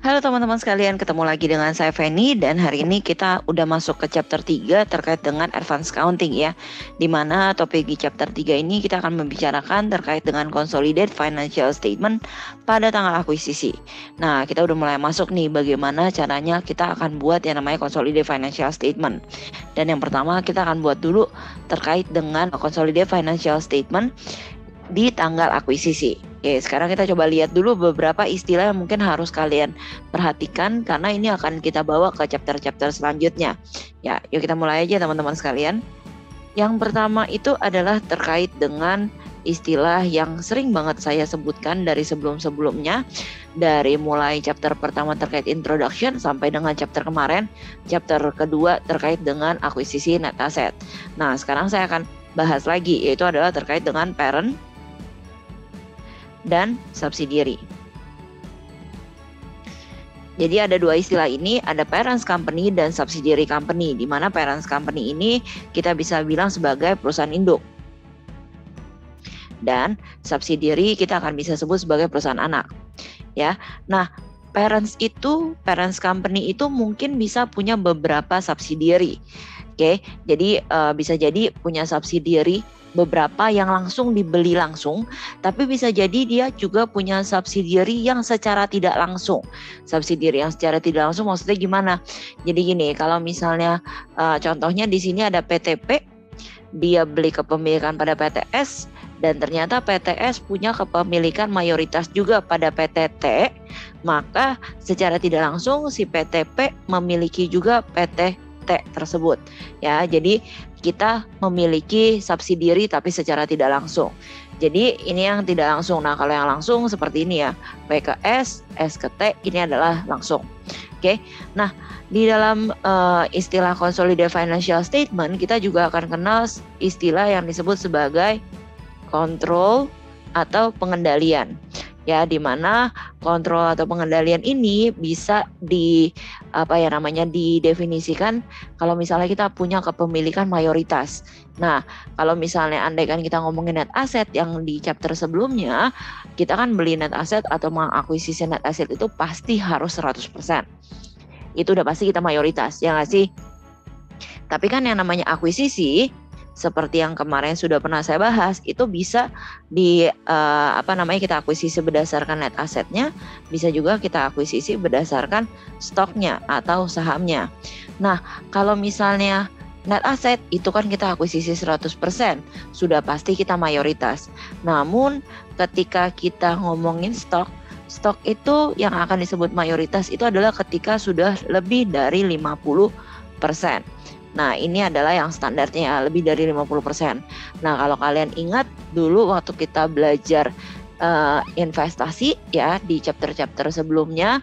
Halo teman-teman sekalian, ketemu lagi dengan saya Feni dan hari ini kita udah masuk ke chapter 3 terkait dengan advance counting ya. Dimana topik di chapter 3 ini kita akan membicarakan terkait dengan consolidated financial statement pada tanggal akuisisi. Nah, kita udah mulai masuk nih bagaimana caranya kita akan buat yang namanya consolidated financial statement. Dan yang pertama kita akan buat dulu terkait dengan consolidated financial statement di tanggal akuisisi. Oke, sekarang kita coba lihat dulu beberapa istilah yang mungkin harus kalian perhatikan karena ini akan kita bawa ke chapter-chapter selanjutnya. Ya, yuk kita mulai aja teman-teman sekalian. Yang pertama itu adalah terkait dengan istilah yang sering banget saya sebutkan dari sebelum-sebelumnya, dari mulai chapter pertama terkait introduction sampai dengan chapter kemarin, chapter kedua terkait dengan akuisisi net asset. Nah, sekarang saya akan bahas lagi, yaitu adalah terkait dengan parent dan subsidiary. Jadi ada dua istilah ini, ada parents company dan subsidiary company, di mana parents company ini kita bisa bilang sebagai perusahaan induk. Dan subsidiary kita akan bisa sebut sebagai perusahaan anak. Ya. Nah, parents company itu mungkin bisa punya beberapa subsidiary. Oke, jadi bisa jadi punya subsidiary beberapa yang langsung dibeli langsung, tapi bisa jadi dia juga punya subsidiary yang secara tidak langsung. Subsidiary yang secara tidak langsung maksudnya gimana? Jadi gini, kalau misalnya contohnya di sini ada PTP, dia beli kepemilikan pada PTS, dan ternyata PTS punya kepemilikan mayoritas juga pada PTT, maka secara tidak langsung si PTP memiliki juga PTT tersebut. Ya, jadi kita memiliki subsidiary tapi secara tidak langsung. Jadi ini yang tidak langsung. Nah, kalau yang langsung seperti ini ya, P ke S, S ke T, ini adalah langsung. Oke. Nah, di dalam istilah consolidated financial statement kita juga akan kenal istilah yang disebut sebagai kontrol atau pengendalian. Ya, di mana kontrol atau pengendalian ini bisa didefinisikan kalau misalnya kita punya kepemilikan mayoritas. Nah, kalau misalnya andaikan kita ngomongin net asset yang di chapter sebelumnya, kita kan beli net asset atau mengakuisisi net asset itu pasti harus 100%. Itu udah pasti kita mayoritas, ya nggak sih? Tapi kan yang namanya akuisisi, seperti yang kemarin sudah pernah saya bahas, itu bisa kita akuisisi berdasarkan net asetnya, bisa juga kita akuisisi berdasarkan stoknya atau sahamnya. Nah, kalau misalnya net aset itu kan kita akuisisi 100%, sudah pasti kita mayoritas. Namun ketika kita ngomongin stok itu yang akan disebut mayoritas itu adalah ketika sudah lebih dari 50%. Nah, ini adalah yang standarnya ya, lebih dari 50%. Nah, kalau kalian ingat dulu waktu kita belajar investasi ya di chapter-chapter sebelumnya,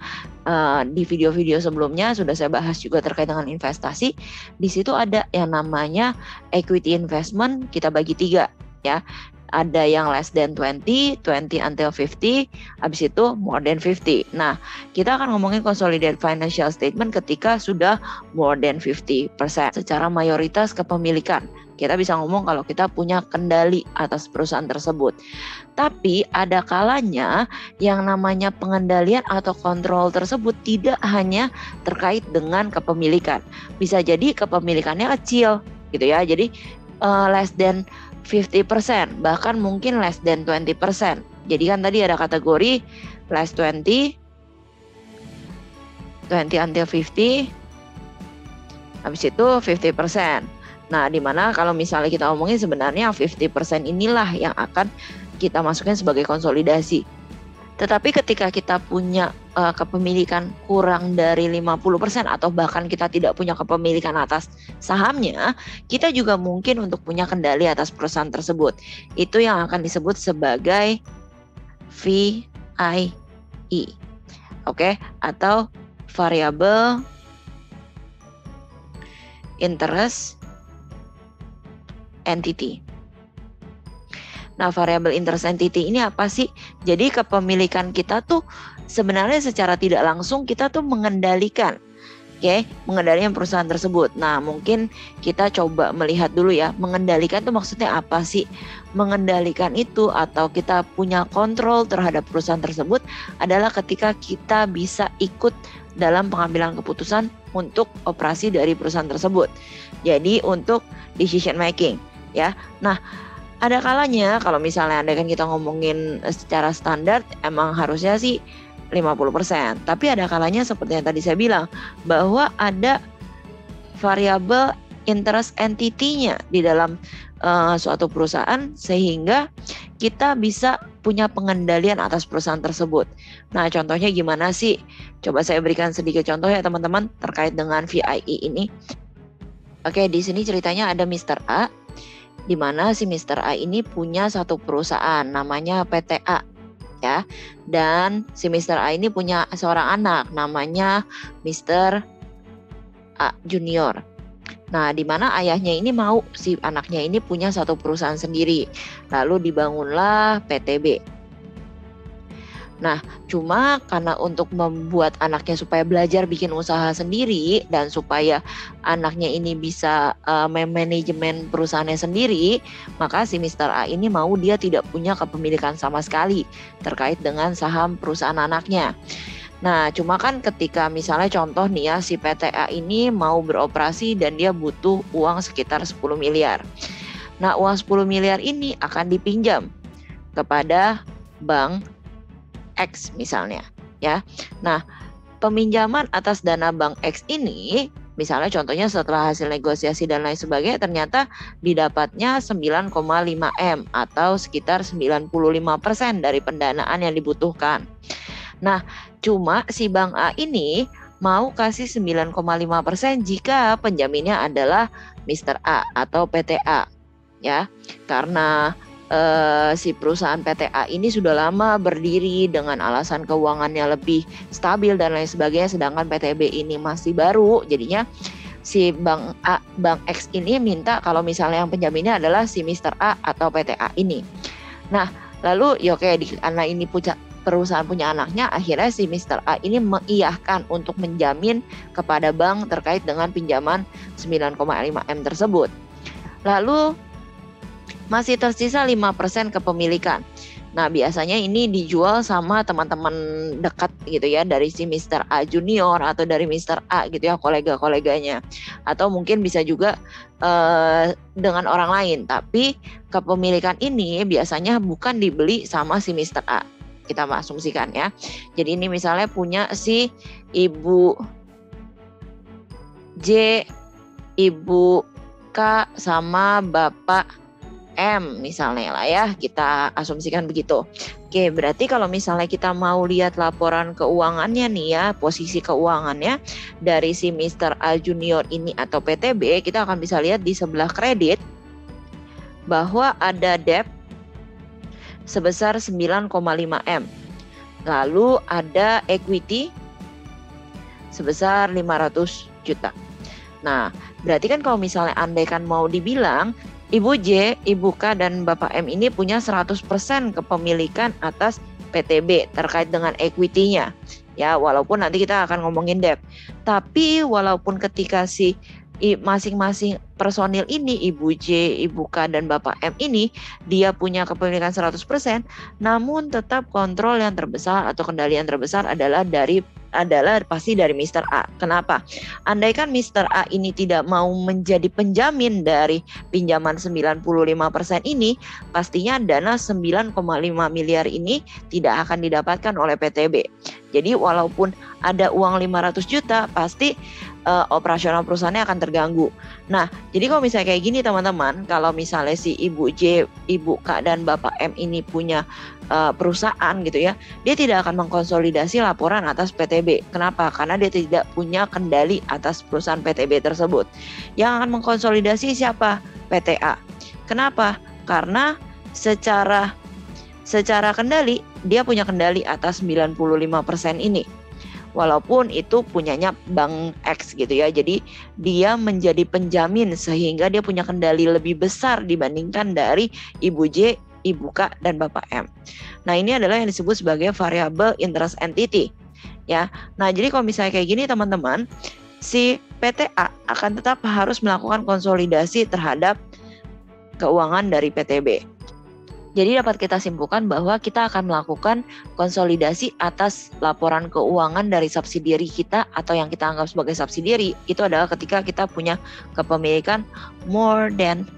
di video-video sebelumnya sudah saya bahas juga terkait dengan investasi. Di situ ada yang namanya equity investment, kita bagi 3 ya. Ada yang less than 20 until 50, habis itu more than 50. Nah, kita akan ngomongin consolidated financial statement ketika sudah more than 50% secara mayoritas kepemilikan. Kita bisa ngomong kalau kita punya kendali atas perusahaan tersebut. Tapi ada kalanya yang namanya pengendalian atau kontrol tersebut tidak hanya terkait dengan kepemilikan. Bisa jadi kepemilikannya kecil gitu ya. Jadi less than 50%, bahkan mungkin less than 20%. Jadi kan tadi ada kategori less 20 until 50, habis itu 50%. Nah, dimana kalau misalnya kita omongin sebenarnya 50% inilah yang akan kita masukkan sebagai konsolidasi. Tetapi ketika kita punya kepemilikan kurang dari 50% atau bahkan kita tidak punya kepemilikan atas sahamnya, kita juga mungkin untuk punya kendali atas perusahaan tersebut. Itu yang akan disebut sebagai VIE. Oke, atau variable interest entity. Nah, variable interest entity ini apa sih? Jadi kepemilikan kita tuh sebenarnya secara tidak langsung kita tuh mengendalikan Oke, mengendalikan perusahaan tersebut. Nah, mungkin kita coba melihat dulu ya, mengendalikan itu maksudnya apa sih? Mengendalikan itu atau kita punya kontrol terhadap perusahaan tersebut adalah ketika kita bisa ikut dalam pengambilan keputusan untuk operasi dari perusahaan tersebut. Jadi untuk decision making ya. Nah, ada kalanya kalau misalnya andai kan kita ngomongin secara standar emang harusnya sih 50%. Tapi ada kalanya seperti yang tadi saya bilang bahwa ada variabel interest entity-nya di dalam suatu perusahaan sehingga kita bisa punya pengendalian atas perusahaan tersebut. Nah, contohnya gimana sih? Coba saya berikan sedikit contoh ya teman-teman terkait dengan VIE ini. Oke, di sini ceritanya ada Mr. A, di mana si Mr. A ini punya satu perusahaan namanya PTA. Ya, dan si Mr. A ini punya seorang anak namanya Mr. A Junior. Nah, di mana ayahnya ini mau si anaknya ini punya satu perusahaan sendiri. Lalu dibangunlah PTB. Nah, cuma karena untuk membuat anaknya supaya belajar bikin usaha sendiri dan supaya anaknya ini bisa manajemen perusahaannya sendiri, maka si Mr. A ini mau dia tidak punya kepemilikan sama sekali terkait dengan saham perusahaan anaknya. Nah, cuma kan ketika misalnya contoh nih ya, si PTA ini mau beroperasi dan dia butuh uang sekitar 10 miliar. Nah, uang 10 miliar ini akan dipinjam kepada bank X misalnya ya. Nah, peminjaman atas dana bank X ini misalnya contohnya setelah hasil negosiasi dan lain sebagainya ternyata didapatnya 9,5 M atau sekitar 95% dari pendanaan yang dibutuhkan. Nah, cuma si bank A ini mau kasih 9,5% jika penjaminnya adalah Mr. A atau PTA ya. Karena si perusahaan PTA ini sudah lama berdiri dengan alasan keuangannya lebih stabil dan lain sebagainya, sedangkan PTB ini masih baru. Jadinya si bank A, bank X ini minta kalau misalnya yang penjaminnya adalah si Mr. A atau PTA ini. Nah, lalu ya oke, karena ini perusahaan punya anaknya, akhirnya si Mr. A ini mengiyahkan untuk menjamin kepada bank terkait dengan pinjaman 9,5 M tersebut. Lalu masih tersisa 5% kepemilikan. Nah, biasanya ini dijual sama teman-teman dekat gitu ya, dari si Mr. A Junior atau dari Mr. A gitu ya, kolega-koleganya. Atau mungkin bisa juga dengan orang lain. Tapi kepemilikan ini biasanya bukan dibeli sama si Mr. A. Kita asumsikan ya. Jadi ini misalnya punya si Ibu J, Ibu K sama Bapak M misalnya lah ya, kita asumsikan begitu. Oke, berarti kalau misalnya kita mau lihat laporan keuangannya nih ya, posisi keuangannya dari si Mr. A Junior ini atau PTB, kita akan bisa lihat di sebelah kredit bahwa ada debt sebesar 9,5 M. Lalu ada equity sebesar 500 juta. Nah, berarti kan kalau misalnya andaikan mau dibilang Ibu J, Ibu K, dan Bapak M ini punya 100% kepemilikan atas PTB terkait dengan equity-nya. Ya, walaupun nanti kita akan ngomongin debt. Tapi walaupun ketika si masing-masing personil ini, Ibu J, Ibu K, dan Bapak M ini, dia punya kepemilikan 100%, namun tetap kontrol yang terbesar atau kendalian terbesar adalah pasti dari Mr. A. Kenapa? Andaikan Mr. A ini tidak mau menjadi penjamin dari pinjaman 95% ini, pastinya dana 9,5 miliar ini tidak akan didapatkan oleh PTB. Jadi walaupun ada uang 500 juta, pasti operasional perusahaannya akan terganggu. Nah, jadi kalau misalnya kayak gini teman-teman, kalau misalnya si Ibu J, Ibu K, dan Bapak M ini punya perusahaan gitu ya, dia tidak akan mengkonsolidasi laporan atas PTB. Kenapa? Karena dia tidak punya kendali atas perusahaan PTB tersebut. Yang akan mengkonsolidasi siapa? PTA. Kenapa? Karena secara kendali, dia punya kendali atas 95% ini. Walaupun itu punyanya Bank X gitu ya. Jadi dia menjadi penjamin sehingga dia punya kendali lebih besar dibandingkan dari Ibu J, Ibu K, dan Bapak M. Nah, ini adalah yang disebut sebagai variable interest entity. Ya. Nah, jadi kalau misalnya kayak gini teman-teman, si PTA akan tetap harus melakukan konsolidasi terhadap keuangan dari PTB. Jadi dapat kita simpulkan bahwa kita akan melakukan konsolidasi atas laporan keuangan dari subsidiary kita atau yang kita anggap sebagai subsidiary. Itu adalah ketika kita punya kepemilikan more than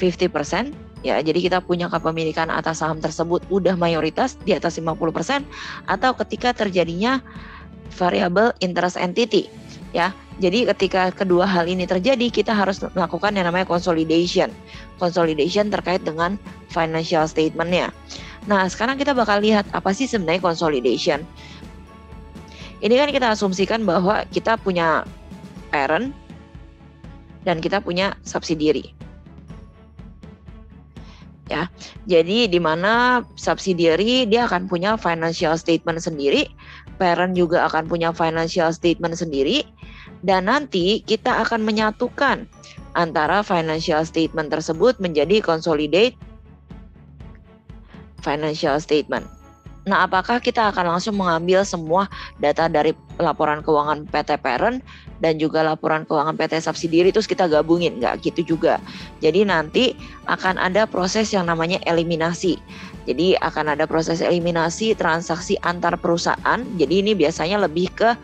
50%. Ya, jadi kita punya kepemilikan atas saham tersebut udah mayoritas di atas 50%, atau ketika terjadinya variable interest entity. Ya, jadi ketika kedua hal ini terjadi, kita harus melakukan yang namanya consolidation. Consolidation terkait dengan financial statement-nya. Nah, sekarang kita bakal lihat apa sih sebenarnya consolidation. Ini kan kita asumsikan bahwa kita punya parent dan kita punya subsidiary. Ya, jadi di mana subsidiary dia akan punya financial statement sendiri, parent juga akan punya financial statement sendiri, dan nanti kita akan menyatukan antara financial statement tersebut menjadi consolidate financial statement. Nah, apakah kita akan langsung mengambil semua data dari laporan keuangan PT parent dan juga laporan keuangan PT subsidiary terus kita gabungin? Nggak gitu juga. Jadi nanti akan ada proses yang namanya eliminasi. Jadi akan ada proses eliminasi transaksi antar perusahaan. Jadi ini biasanya lebih ke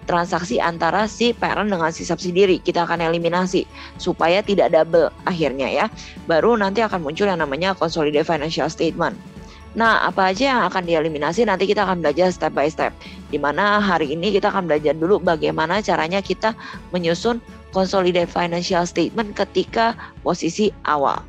transaksi antara si parent dengan si subsidiary. Kita akan eliminasi supaya tidak double akhirnya ya. Baru nanti akan muncul yang namanya consolidated financial statement. Nah, apa aja yang akan dieliminasi nanti kita akan belajar step by step. Dimana hari ini kita akan belajar dulu bagaimana caranya kita menyusun consolidated financial statement ketika posisi awal.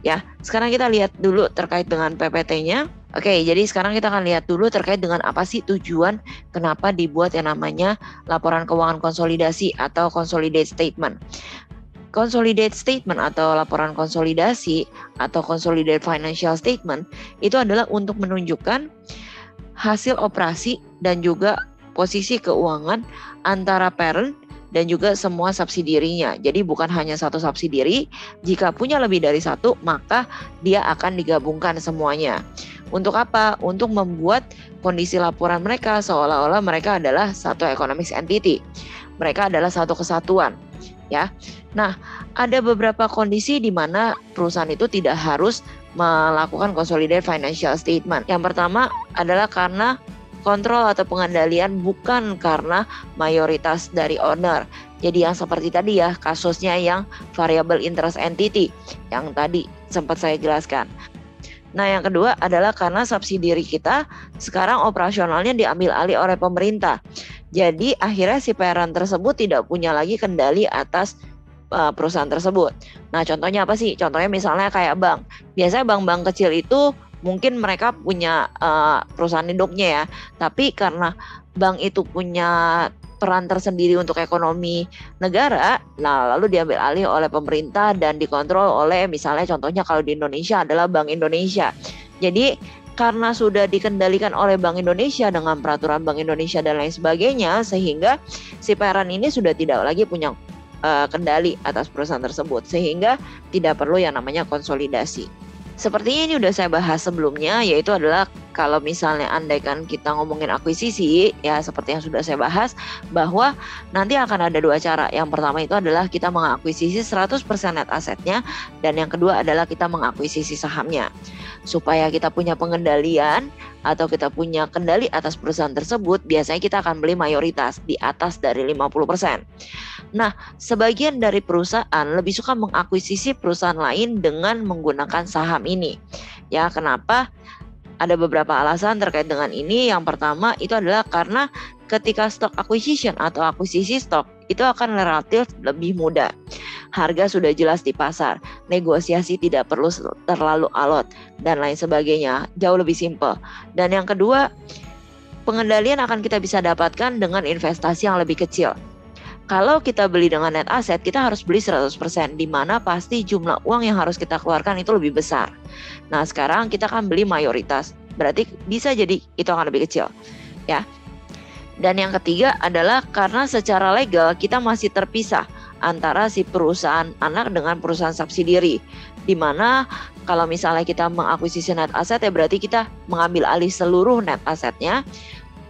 Ya, sekarang kita lihat dulu terkait dengan PPT-nya. Oke, jadi sekarang kita akan lihat dulu terkait dengan apa sih tujuan kenapa dibuat yang namanya laporan keuangan konsolidasi atau consolidated statement. Consolidated statement atau laporan konsolidasi atau consolidated financial statement itu adalah untuk menunjukkan hasil operasi dan juga posisi keuangan antara parent dan juga semua subsidiary-nya. Jadi bukan hanya satu subsidiary, jika punya lebih dari satu maka dia akan digabungkan semuanya. Untuk apa? Untuk membuat kondisi laporan mereka seolah-olah mereka adalah satu economic entity. Mereka adalah satu kesatuan. Ya, nah ada beberapa kondisi di mana perusahaan itu tidak harus melakukan consolidated financial statement. Yang pertama adalah karena kontrol atau pengendalian bukan karena mayoritas dari owner. Jadi yang seperti tadi ya kasusnya yang variable interest entity yang tadi sempat saya jelaskan. Nah yang kedua adalah karena subsidiary kita sekarang operasionalnya diambil alih oleh pemerintah. Jadi akhirnya si parent tersebut tidak punya lagi kendali atas perusahaan tersebut. Nah contohnya apa sih? Contohnya misalnya kayak bank. Biasanya bank-bank kecil itu mungkin mereka punya perusahaan induknya ya. Tapi karena bank itu punya peran tersendiri untuk ekonomi negara, nah lalu diambil alih oleh pemerintah dan dikontrol oleh misalnya contohnya kalau di Indonesia adalah Bank Indonesia. Jadi karena sudah dikendalikan oleh Bank Indonesia dengan peraturan Bank Indonesia dan lain sebagainya, sehingga si parent ini sudah tidak lagi punya kendali atas perusahaan tersebut, sehingga tidak perlu yang namanya konsolidasi. Seperti ini udah saya bahas sebelumnya, yaitu adalah kalau misalnya andaikan kita ngomongin akuisisi, ya seperti yang sudah saya bahas, bahwa nanti akan ada dua cara. Yang pertama itu adalah kita mengakuisisi 100% net asetnya, dan yang kedua adalah kita mengakuisisi sahamnya. Supaya kita punya pengendalian atau kita punya kendali atas perusahaan tersebut, biasanya kita akan beli mayoritas di atas dari 50%. Nah, sebagian dari perusahaan lebih suka mengakuisisi perusahaan lain dengan menggunakan saham ini. Ya, kenapa? Ada beberapa alasan terkait dengan ini. Yang pertama itu adalah karena ketika stock acquisition atau akuisisi stok itu akan relatif lebih mudah. Harga sudah jelas di pasar, negosiasi tidak perlu terlalu alot dan lain sebagainya, jauh lebih simpel. Dan yang kedua, pengendalian akan kita bisa dapatkan dengan investasi yang lebih kecil. Kalau kita beli dengan net asset, kita harus beli 100%, di mana pasti jumlah uang yang harus kita keluarkan itu lebih besar. Nah, sekarang kita akan beli mayoritas, berarti bisa jadi itu akan lebih kecil. Ya. Dan yang ketiga adalah karena secara legal kita masih terpisah antara si perusahaan anak dengan perusahaan subsidiary. Di mana kalau misalnya kita mengakuisisi net asset ya berarti kita mengambil alih seluruh net asetnya.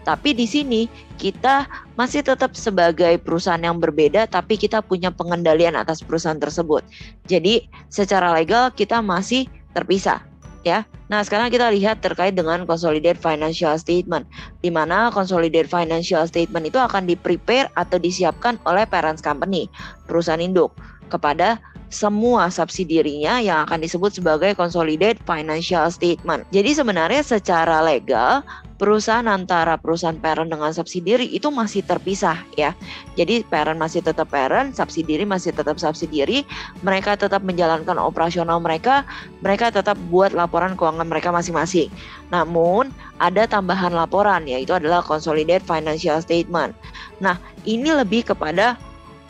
Tapi di sini kita masih tetap sebagai perusahaan yang berbeda, tapi kita punya pengendalian atas perusahaan tersebut. Jadi secara legal kita masih terpisah, ya. Nah, sekarang kita lihat terkait dengan consolidated financial statement, di mana consolidated financial statement itu akan di-prepare atau disiapkan oleh parent company, perusahaan induk, kepada semua subsidiarinya yang akan disebut sebagai consolidated financial statement. Jadi sebenarnya secara legal perusahaan antara perusahaan parent dengan subsidiary itu masih terpisah, ya. Jadi parent masih tetap parent, subsidiary masih tetap subsidiary, mereka tetap menjalankan operasional mereka tetap buat laporan keuangan mereka masing-masing. Namun ada tambahan laporan, yaitu adalah consolidated financial statement. Nah, ini lebih kepada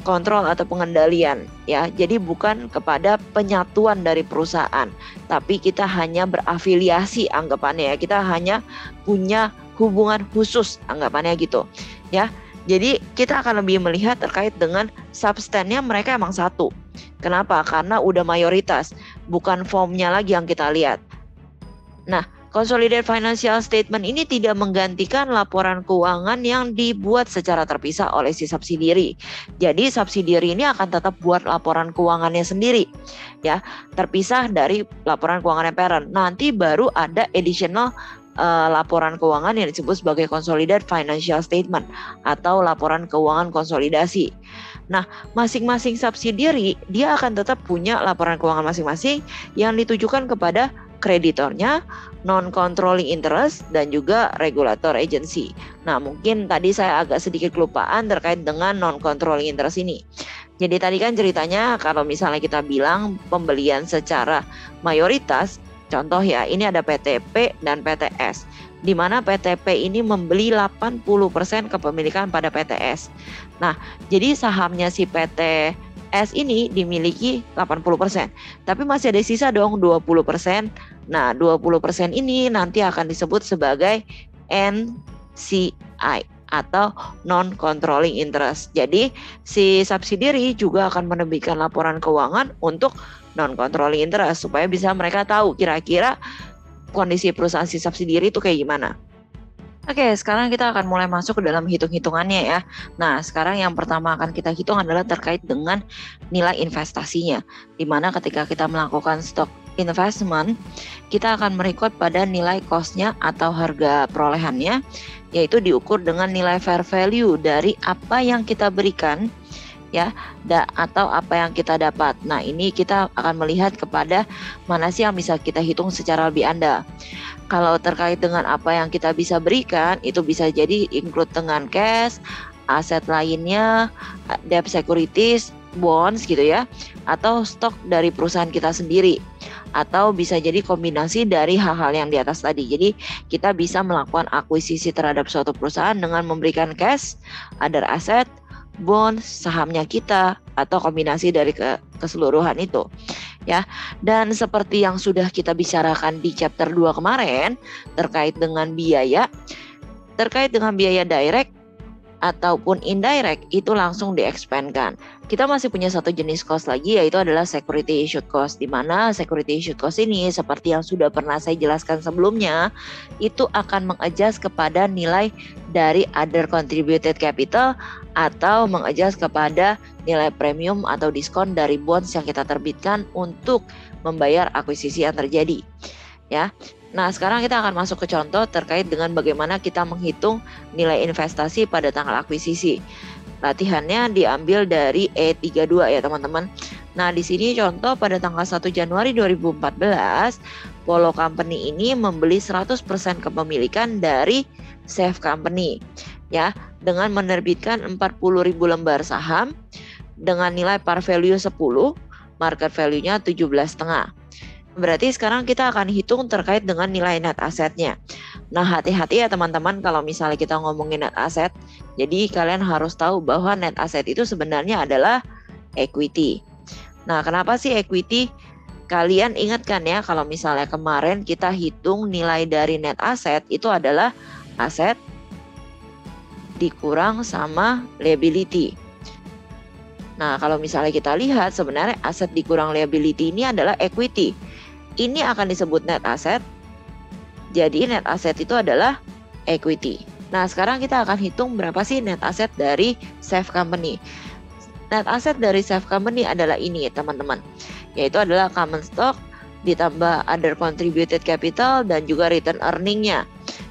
kontrol atau pengendalian, ya. Jadi bukan kepada penyatuan dari perusahaan, tapi kita hanya berafiliasi anggapannya, ya. Kita hanya punya hubungan khusus anggapannya gitu, ya. Jadi kita akan lebih melihat terkait dengan substannya, mereka emang satu. Kenapa? Karena udah mayoritas, bukan formnya lagi yang kita lihat. Nah, consolidated financial statement ini tidak menggantikan laporan keuangan yang dibuat secara terpisah oleh si subsidiary. Jadi subsidiary ini akan tetap buat laporan keuangannya sendiri, ya, terpisah dari laporan keuangannya parent. Nanti baru ada additional laporan keuangan yang disebut sebagai consolidated financial statement atau laporan keuangan konsolidasi. Nah, masing-masing subsidiary dia akan tetap punya laporan keuangan masing-masing yang ditujukan kepada kreditornya, non-controlling interest, dan juga regulator agency. Nah, mungkin tadi saya agak sedikit kelupaan terkait dengan non-controlling interest ini. Jadi tadi kan ceritanya kalau misalnya kita bilang pembelian secara mayoritas, contoh ya, ini ada PTP dan PTS, di mana PTP ini membeli 80% kepemilikan pada PTS. Nah, jadi sahamnya si PTS ini dimiliki 80%, tapi masih ada sisa dong 20%. Nah, 20% ini nanti akan disebut sebagai NCI atau non-controlling interest. Jadi si subsidiary juga akan menerbitkan laporan keuangan untuk non-controlling interest supaya bisa mereka tahu kira-kira kondisi perusahaan si subsidiary itu kayak gimana. Oke, sekarang kita akan mulai masuk ke dalam hitung-hitungannya ya. Nah, sekarang yang pertama akan kita hitung adalah terkait dengan nilai investasinya. Di mana ketika kita melakukan stock investment, kita akan merecord pada nilai cost-nya atau harga perolehannya, yaitu diukur dengan nilai fair value dari apa yang kita berikan, ya, atau apa yang kita dapat. Nah, ini kita akan melihat kepada mana sih yang bisa kita hitung secara lebih andal. Kalau terkait dengan apa yang kita bisa berikan, itu bisa jadi include dengan cash, aset lainnya, debt securities, bonds gitu ya, atau stok dari perusahaan kita sendiri, atau bisa jadi kombinasi dari hal-hal yang di atas tadi. Jadi kita bisa melakukan akuisisi terhadap suatu perusahaan dengan memberikan cash, other asset, bond, sahamnya kita, atau kombinasi dari keseluruhan itu, ya. Dan seperti yang sudah kita bicarakan di chapter 2 kemarin terkait dengan biaya direct ataupun indirect itu langsung di-expand-kan. Kita masih punya satu jenis cost lagi, yaitu adalah security issued cost, di mana security issued cost ini seperti yang sudah pernah saya jelaskan sebelumnya, itu akan meng-adjust kepada nilai dari other contributed capital atau meng-adjust kepada nilai premium atau diskon dari bonds yang kita terbitkan untuk membayar akuisisi yang terjadi, ya. Nah, sekarang kita akan masuk ke contoh terkait dengan bagaimana kita menghitung nilai investasi pada tanggal akuisisi. Latihannya diambil dari E32 ya, teman-teman. Nah, di sini contoh pada tanggal 1 Januari 2014, Polo Company ini membeli 100% kepemilikan dari Safe Company, ya, dengan menerbitkan 40.000 lembar saham dengan nilai par value 10, market value-nya 17,5. Berarti sekarang kita akan hitung terkait dengan nilai net asetnya. Nah, hati-hati ya teman-teman kalau misalnya kita ngomongin net aset. Jadi kalian harus tahu bahwa net aset itu sebenarnya adalah equity. Nah, kenapa sih equity? Kalian ingatkan ya kalau misalnya kemarin kita hitung nilai dari net aset itu adalah aset dikurang sama liability. Nah, kalau misalnya kita lihat sebenarnya aset dikurang liability ini adalah equity. Ini akan disebut net asset. Jadi net asset itu adalah equity. Nah, sekarang kita akan hitung berapa sih net asset dari Save Company. Net asset dari Save Company adalah ini teman-teman, yaitu adalah common stock ditambah other contributed capital dan juga return earning-nya.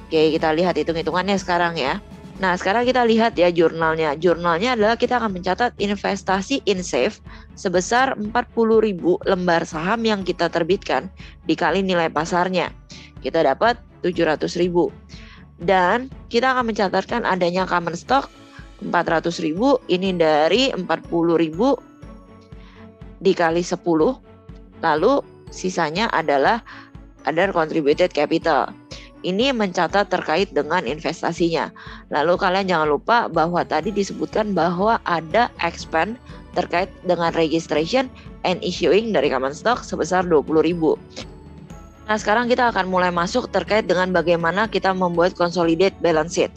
Oke, kita lihat hitung-hitungannya sekarang ya. Nah, sekarang kita lihat ya jurnalnya. Jurnalnya adalah kita akan mencatat investasi in Save sebesar 40.000 lembar saham yang kita terbitkan dikali nilai pasarnya. Kita dapat 700.000. Dan kita akan mencatatkan adanya common stock 400.000, ini dari 40.000 dikali 10. Lalu sisanya adalah other contributed capital. Ini mencatat terkait dengan investasinya. Lalu kalian jangan lupa bahwa tadi disebutkan bahwa ada expense terkait dengan registration and issuing dari common stock sebesar 20.000. Nah, sekarang kita akan mulai masuk terkait dengan bagaimana kita membuat consolidate balance sheet.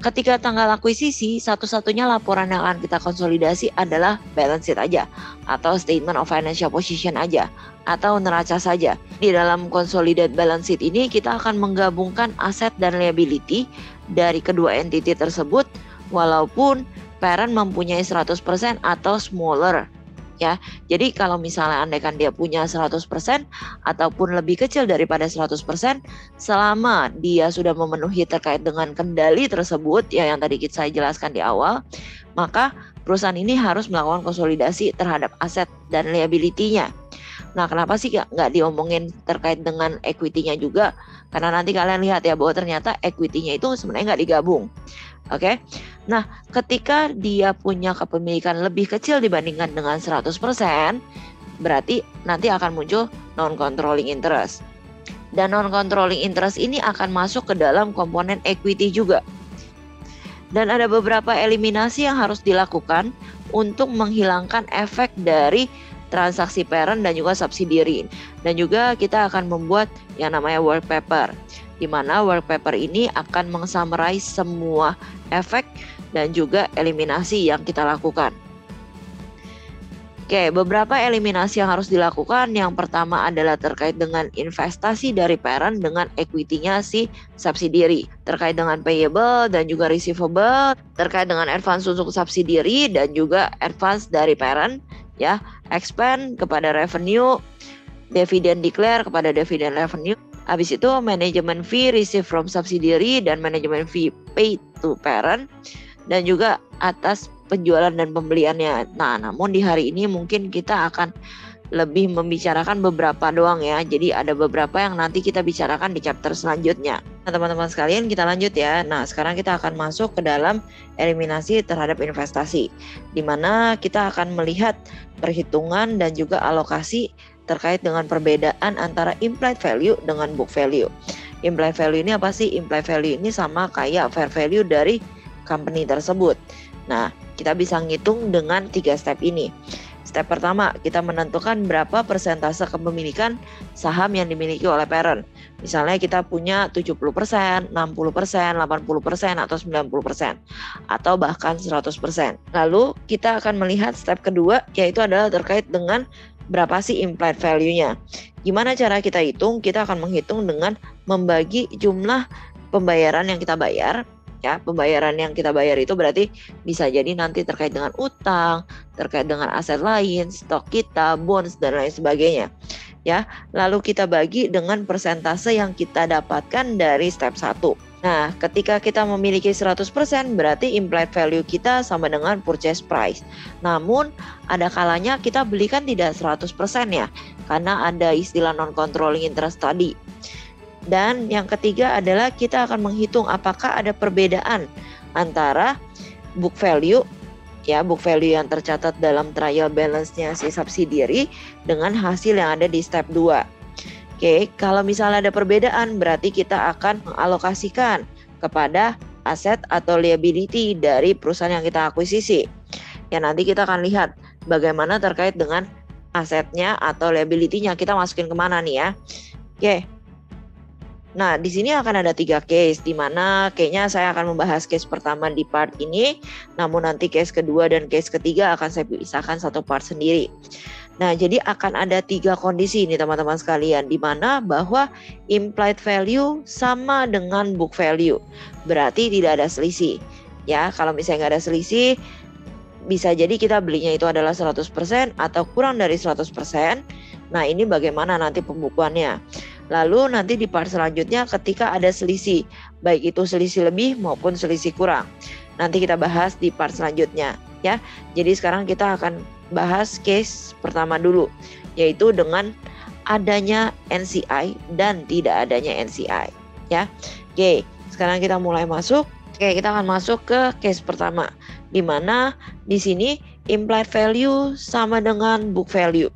Ketika tanggal akuisisi, satu-satunya laporan yang akan kita konsolidasi adalah balance sheet aja, atau statement of financial position aja, atau neraca saja. Di dalam consolidate balance sheet ini, kita akan menggabungkan aset dan liability dari kedua entity tersebut, walaupun parent mempunyai 100% atau smaller. Ya, jadi kalau misalnya andaikan dia punya 100% ataupun lebih kecil daripada 100%, selama dia sudah memenuhi terkait dengan kendali tersebut ya yang tadi saya jelaskan di awal, maka perusahaan ini harus melakukan konsolidasi terhadap aset dan liability-nya. Nah, kenapa sih nggak diomongin terkait dengan equity-nya juga? Karena nanti kalian lihat ya bahwa ternyata equity-nya itu sebenarnya nggak digabung. Oke. Nah, ketika dia punya kepemilikan lebih kecil dibandingkan dengan 100%, berarti nanti akan muncul non-controlling interest. Dan non-controlling interest ini akan masuk ke dalam komponen equity juga. Dan ada beberapa eliminasi yang harus dilakukan untuk menghilangkan efek dari transaksi parent dan juga subsidiary. Dan juga kita akan membuat yang namanya work paper, di mana work paper ini akan meng-summarize semua efek dan juga eliminasi yang kita lakukan. Oke, beberapa eliminasi yang harus dilakukan. Yang pertama adalah terkait dengan investasi dari parent dengan equity-nya si subsidiary, terkait dengan payable dan juga receivable, terkait dengan advance untuk subsidiary dan juga advance dari parent, ya, expand kepada revenue, dividend declare kepada dividend revenue. Habis itu management fee received from subsidiary dan management fee paid to parent, dan juga atas penjualan dan pembeliannya. Nah, namun di hari ini mungkin kita akan lebih membicarakan beberapa doang ya. Jadi ada beberapa yang nanti kita bicarakan di chapter selanjutnya. Nah, teman-teman sekalian, kita lanjut ya. Nah, sekarang kita akan masuk ke dalam eliminasi terhadap investasi, di mana kita akan melihat perhitungan dan juga alokasi terkait dengan perbedaan antara implied value dengan book value. Implied value ini apa sih? Implied value ini sama kayak fair value dari company tersebut. Nah, kita bisa ngitung dengan 3 step ini. Step pertama, kita menentukan berapa persentase kepemilikan saham yang dimiliki oleh parent. Misalnya kita punya 70%, 60%, 80%, atau 90%, atau bahkan 100%. Lalu kita akan melihat step kedua, yaitu adalah terkait dengan berapa sih implied value-nya. Gimana cara kita hitung? Kita akan menghitung dengan membagi jumlah pembayaran yang kita bayar. Ya, pembayaran yang kita bayar itu berarti bisa jadi nanti terkait dengan utang, terkait dengan aset lain, stok kita, bonds, dan lain sebagainya. Ya, lalu kita bagi dengan persentase yang kita dapatkan dari step 1. Nah, ketika kita memiliki 100%, berarti implied value kita sama dengan purchase price. Namun, ada kalanya kita belikan tidak 100% ya, karena ada istilah non-controlling interest tadi. Dan yang ketiga adalah kita akan menghitung apakah ada perbedaan antara book value, ya, book value yang tercatat dalam trial balance-nya si subsidiary dengan hasil yang ada di step 2. Oke, kalau misalnya ada perbedaan, berarti kita akan mengalokasikan kepada aset atau liability dari perusahaan yang kita akuisisi. Ya, nanti kita akan lihat bagaimana terkait dengan asetnya atau liability-nya, kita masukin kemana nih ya. Oke. Nah, di sini akan ada 3 case, di mana kayaknya saya akan membahas case pertama di part ini, namun nanti case kedua dan case ketiga akan saya pisahkan satu part sendiri. Nah, jadi akan ada 3 kondisi ini teman-teman sekalian, di mana bahwa implied value sama dengan book value. Berarti tidak ada selisih. Ya, kalau misalnya nggak ada selisih, bisa jadi kita belinya itu adalah 100% atau kurang dari 100%. Nah, ini bagaimana nanti pembukuannya. Lalu nanti di part selanjutnya ketika ada selisih, baik itu selisih lebih maupun selisih kurang. Nanti kita bahas di part selanjutnya ya. Jadi sekarang kita akan bahas case pertama dulu, yaitu dengan adanya NCI dan tidak adanya NCI ya. Oke, sekarang kita mulai masuk. Oke, kita akan masuk ke case pertama, di mana di sini implied value sama dengan book value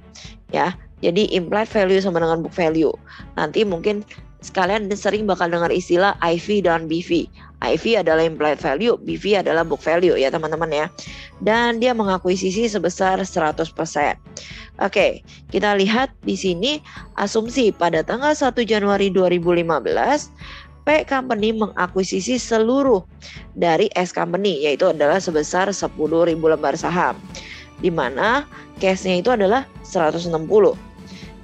ya. Jadi implied value sama dengan book value. Nanti mungkin sekalian sering bakal dengar istilah IV dan BV. IV adalah implied value, BV adalah book value ya teman-teman ya. Dan dia mengakuisisi sebesar 100%. Oke, kita lihat di sini asumsi pada tanggal 1 Januari 2015 P Company mengakuisisi seluruh dari S Company, yaitu adalah sebesar 10.000 lembar saham, di mana cashnya itu adalah 160.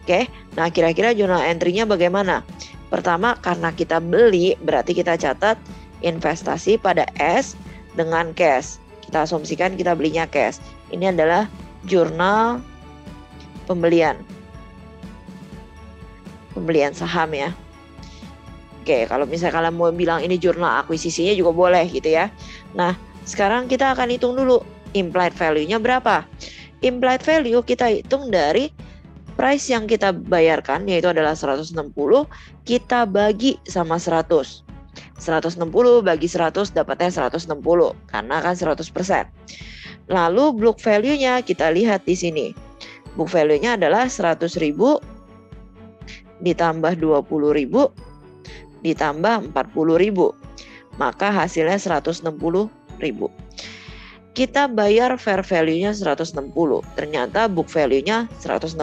Oke, nah kira-kira journal entry-nya bagaimana? Pertama, karena kita beli, berarti kita catat investasi pada S dengan cash. Kita asumsikan kita belinya cash. Ini adalah jurnal pembelian saham ya. Oke, kalau misalnya kalian mau bilang ini jurnal akuisisinya juga boleh gitu ya. Nah, sekarang kita akan hitung dulu implied value-nya berapa. Implied value kita hitung dari price yang kita bayarkan, yaitu adalah 160, kita bagi sama 100. 160 bagi 100 dapatnya 160, karena kan 100%. Lalu book value-nya kita lihat di sini. Book value-nya adalah 100.000 ditambah 20.000 ditambah 40.000. Maka hasilnya 160.000. Kita bayar fair value-nya 160. Ternyata book value-nya 160.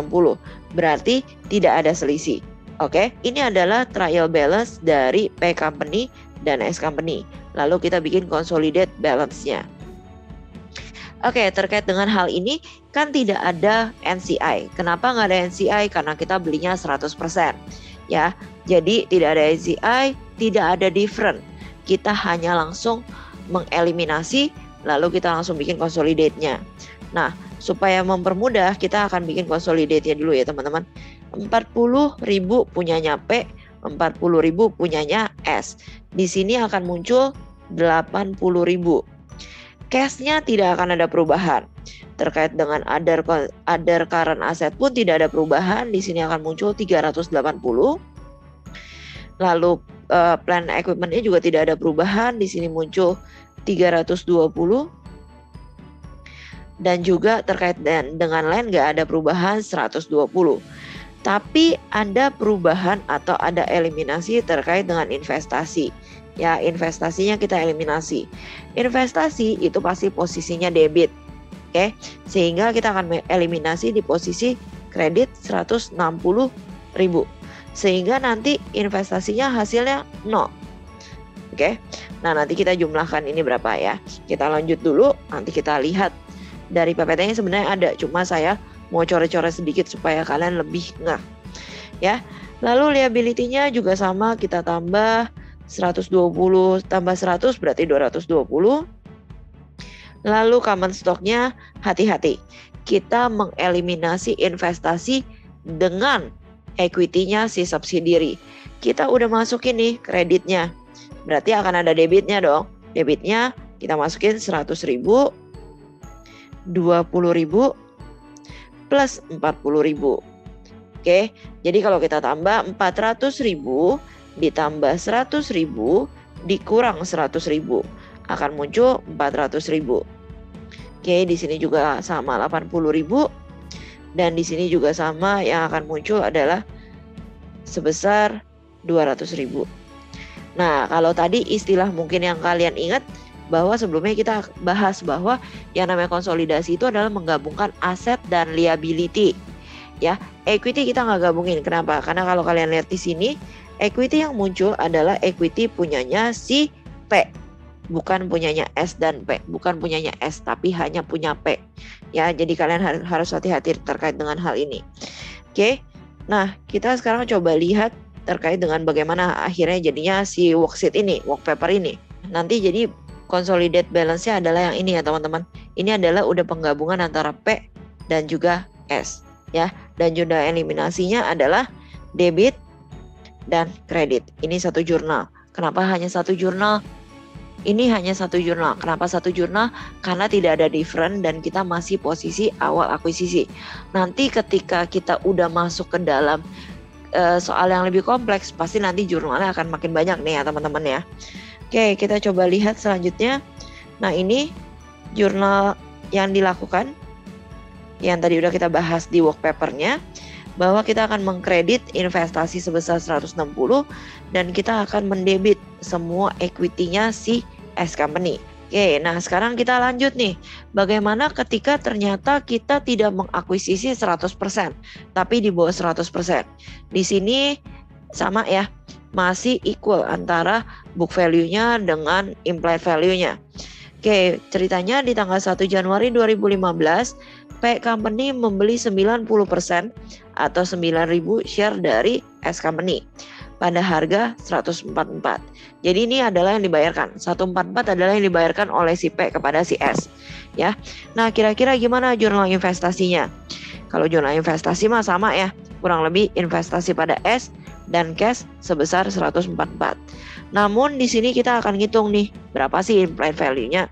Berarti tidak ada selisih. Oke, ini adalah trial balance dari P Company dan S Company. Lalu kita bikin consolidate balance-nya. Oke, terkait dengan hal ini kan tidak ada NCI. Kenapa nggak ada NCI? Karena kita belinya 100%. Ya, jadi tidak ada NCI, tidak ada different. Kita hanya langsung mengeliminasi, lalu kita langsung bikin consolidate-nya. Nah, supaya mempermudah, kita akan bikin consolidate-nya dulu ya teman-teman. 40.000 punyanya P, 40.000 punyanya S. Di sini akan muncul 80.000. Cash-nya tidak akan ada perubahan. Terkait dengan other current asset pun tidak ada perubahan. Di sini akan muncul 380. Lalu plan equipment-nya juga tidak ada perubahan. Di sini muncul 320. Dan juga terkait dengan land nggak ada perubahan 120. Tapi ada perubahan atau ada eliminasi terkait dengan investasi. Ya, investasinya kita eliminasi. Investasi itu pasti posisinya debit. Oke, sehingga kita akan eliminasi di posisi kredit 160.000. Sehingga nanti investasinya hasilnya 0. Oke. Nah, nanti kita jumlahkan ini berapa ya. Kita lanjut dulu, nanti kita lihat dari PPT-nya sebenarnya ada, cuma saya mau coret-coret sedikit supaya kalian lebih ngeh. Ya. Lalu liability-nya juga sama, kita tambah 120 tambah 100 berarti 220. Lalu common stock-nya hati-hati. Kita mengeliminasi investasi dengan equity-nya si subsidiary. Kita udah masukin nih kreditnya. Berarti akan ada debitnya dong. Debitnya kita masukin 100.000, 20.000 plus 40.000. Oke, jadi kalau kita tambah 400.000 ditambah 100.000 dikurang 100.000 akan muncul 400.000. Oke, di sini juga sama 80.000 dan di sini juga sama, yang akan muncul adalah sebesar 200.000. Nah, kalau tadi istilah mungkin yang kalian ingat bahwa sebelumnya kita bahas bahwa yang namanya konsolidasi itu adalah menggabungkan aset dan liability. Ya, equity kita nggak gabungin. Kenapa? Karena kalau kalian lihat di sini, equity yang muncul adalah equity punyanya si P. bukan punyanya S dan P, bukan punyanya S tapi hanya punya P. Ya, jadi kalian harus hati-hati terkait dengan hal ini. Oke. Nah, kita sekarang coba lihat terkait dengan bagaimana akhirnya jadinya si worksheet ini, work paper ini. Nanti jadi consolidate balance-nya adalah yang ini ya teman-teman. Ini adalah udah penggabungan antara P dan juga S ya. Dan jurnal eliminasinya adalah debit dan kredit. Ini satu jurnal. Kenapa hanya satu jurnal? Ini hanya satu jurnal. Kenapa satu jurnal? Karena tidak ada different dan kita masih posisi awal akuisisi. Nanti ketika kita udah masuk ke dalam soal yang lebih kompleks, pasti nanti jurnalnya akan makin banyak nih ya teman-teman ya. Oke, kita coba lihat selanjutnya. Nah, ini jurnal yang dilakukan yang tadi udah kita bahas di work papernya, bahwa kita akan mengkredit investasi sebesar 160 dan kita akan mendebit semua equity-nya si S company. Oke, nah sekarang kita lanjut nih. Bagaimana ketika ternyata kita tidak mengakuisisi 100%, tapi di bawah 100%. Di sini sama ya, masih equal antara book value-nya dengan implied value-nya. Oke, ceritanya di tanggal 1 Januari 2015, P Company membeli 90% atau 9.000 share dari S Company pada harga 144. Jadi ini adalah yang dibayarkan. 144 adalah yang dibayarkan oleh si P kepada si S. Ya. Nah, kira-kira gimana jurnal investasinya? Kalau jurnal investasi mah sama ya. Kurang lebih investasi pada S dan cash sebesar 144. Namun di sini kita akan ngitung nih, berapa sih implied value-nya?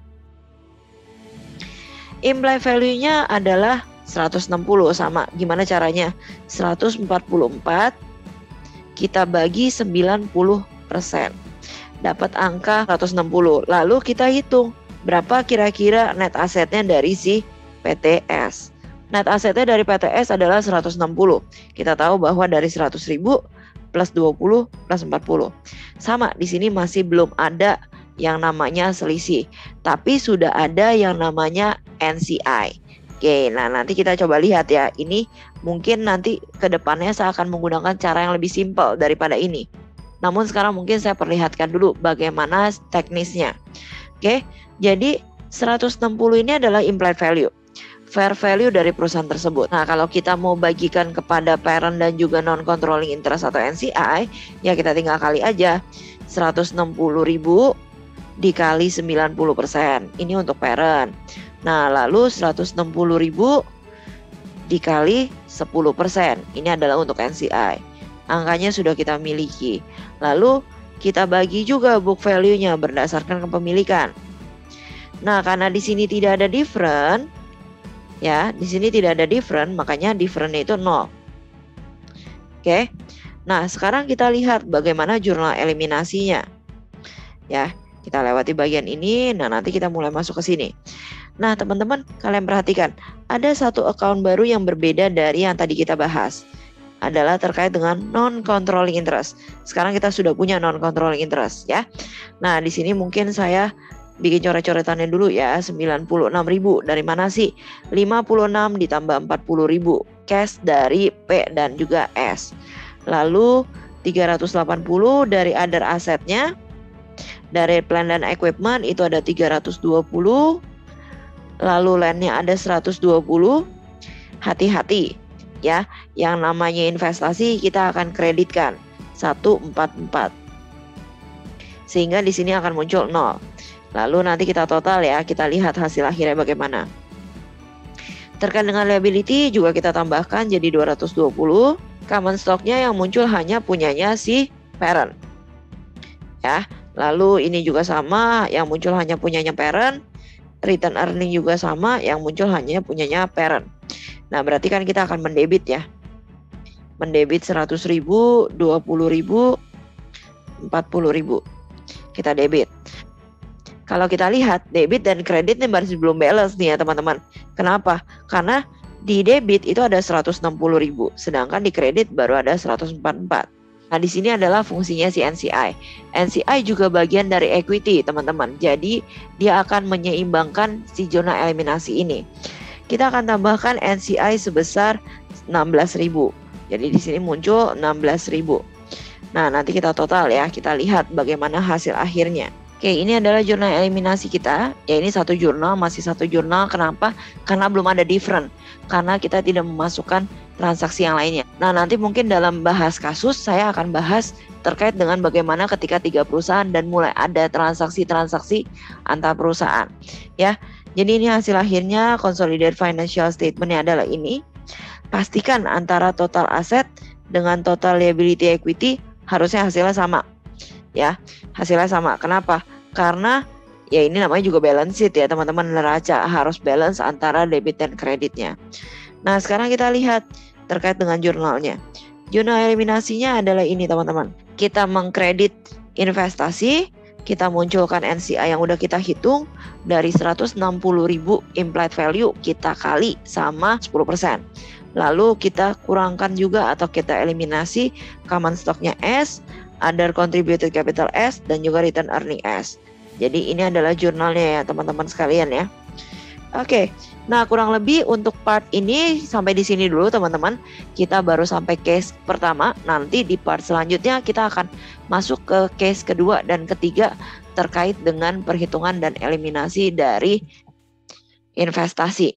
Implied value-nya adalah 160 sama. Gimana caranya? 144 kita bagi 90%. Dapat angka 160. Lalu kita hitung berapa kira-kira net asetnya dari si PTS. Net asetnya dari PTS adalah 160. Kita tahu bahwa dari 100.000 plus 20 plus 40. Sama, di sini masih belum ada yang namanya selisih, tapi sudah ada yang namanya NCI. Oke, nah nanti kita coba lihat ya. Ini mungkin nanti ke depannya saya akan menggunakan cara yang lebih simpel daripada ini. Namun sekarang mungkin saya perlihatkan dulu bagaimana teknisnya. Oke, jadi 160 ini adalah implied value, fair value dari perusahaan tersebut. Nah, kalau kita mau bagikan kepada parent dan juga non-controlling interest atau NCI, ya kita tinggal kali aja. 160.000 dikali 90%. Ini untuk parent. Nah, lalu 160.000 dikali 10%. Ini adalah untuk NCI. Angkanya sudah kita miliki. Lalu kita bagi juga book value-nya berdasarkan kepemilikan. Nah, karena di sini tidak ada different, ya, di sini tidak ada different, makanya different-nya itu 0. Oke. Nah, sekarang kita lihat bagaimana jurnal eliminasinya. Ya, kita lewati bagian ini. Nah, nanti kita mulai masuk ke sini. Nah, teman-teman, kalian perhatikan, ada satu account baru yang berbeda dari yang tadi kita bahas. Adalah terkait dengan non-controlling interest. Sekarang kita sudah punya non-controlling interest, ya. Nah, di sini mungkin saya bikin coret-coretannya dulu ya. 96.000 dari mana sih? 56 ditambah 40.000 cash dari P dan juga S. Lalu 380 dari other asetnya. Dari plant dan equipment itu ada 320. Lalu landnya ada 120. Hati-hati ya, yang namanya investasi kita akan kreditkan 144. Sehingga di sini akan muncul 0. Lalu nanti kita total ya, kita lihat hasil akhirnya bagaimana. Terkait dengan liability juga kita tambahkan jadi 220. Common stock-nya yang muncul hanya punyanya si parent. Ya, lalu ini juga sama, yang muncul hanya punyanya parent. Return earning juga sama, yang muncul hanya punyanya parent. Nah, berarti kan kita akan mendebit ya. Mendebit 100.000, 20.000, 40.000. Kita debit. Kalau kita lihat debit dan kredit ini masih belum balance nih ya teman-teman. Kenapa? Karena di debit itu ada 160.000, sedangkan di kredit baru ada 144. Nah, di sini adalah fungsinya si NCI. NCI juga bagian dari equity, teman-teman. Jadi, dia akan menyeimbangkan si zona eliminasi ini. Kita akan tambahkan NCI sebesar 16.000. Jadi, di sini muncul 16.000. Nah, nanti kita total ya. Kita lihat bagaimana hasil akhirnya. Oke, ini adalah jurnal eliminasi kita. Ya, ini satu jurnal, masih satu jurnal. Kenapa? Karena belum ada different. Karena kita tidak memasukkan transaksi yang lainnya. Nah, nanti mungkin dalam bahas kasus, saya akan bahas terkait dengan bagaimana ketika 3 perusahaan dan mulai ada transaksi-transaksi antar perusahaan. Ya, jadi ini hasil akhirnya consolidated financial statement-nya adalah ini. Pastikan antara total aset dengan total liability equity harusnya hasilnya sama. Ya, hasilnya sama. Kenapa? Karena ya ini namanya juga balance sheet ya teman-teman, neraca harus balance antara debit dan kreditnya. Nah, sekarang kita lihat terkait dengan jurnalnya. Jurnal eliminasinya adalah ini teman-teman. Kita mengkredit investasi, kita munculkan NCI yang udah kita hitung dari 160.000 implied value, kita kali sama 10%. Lalu kita kurangkan juga atau kita eliminasi common stock-nya S, other contributed capital S, dan juga return earning S. Jadi ini adalah jurnalnya ya teman-teman sekalian ya. Oke, nah kurang lebih untuk part ini sampai di sini dulu teman-teman. Kita baru sampai case pertama. Nanti di part selanjutnya kita akan masuk ke case kedua dan ketiga terkait dengan perhitungan dan eliminasi dari investasi.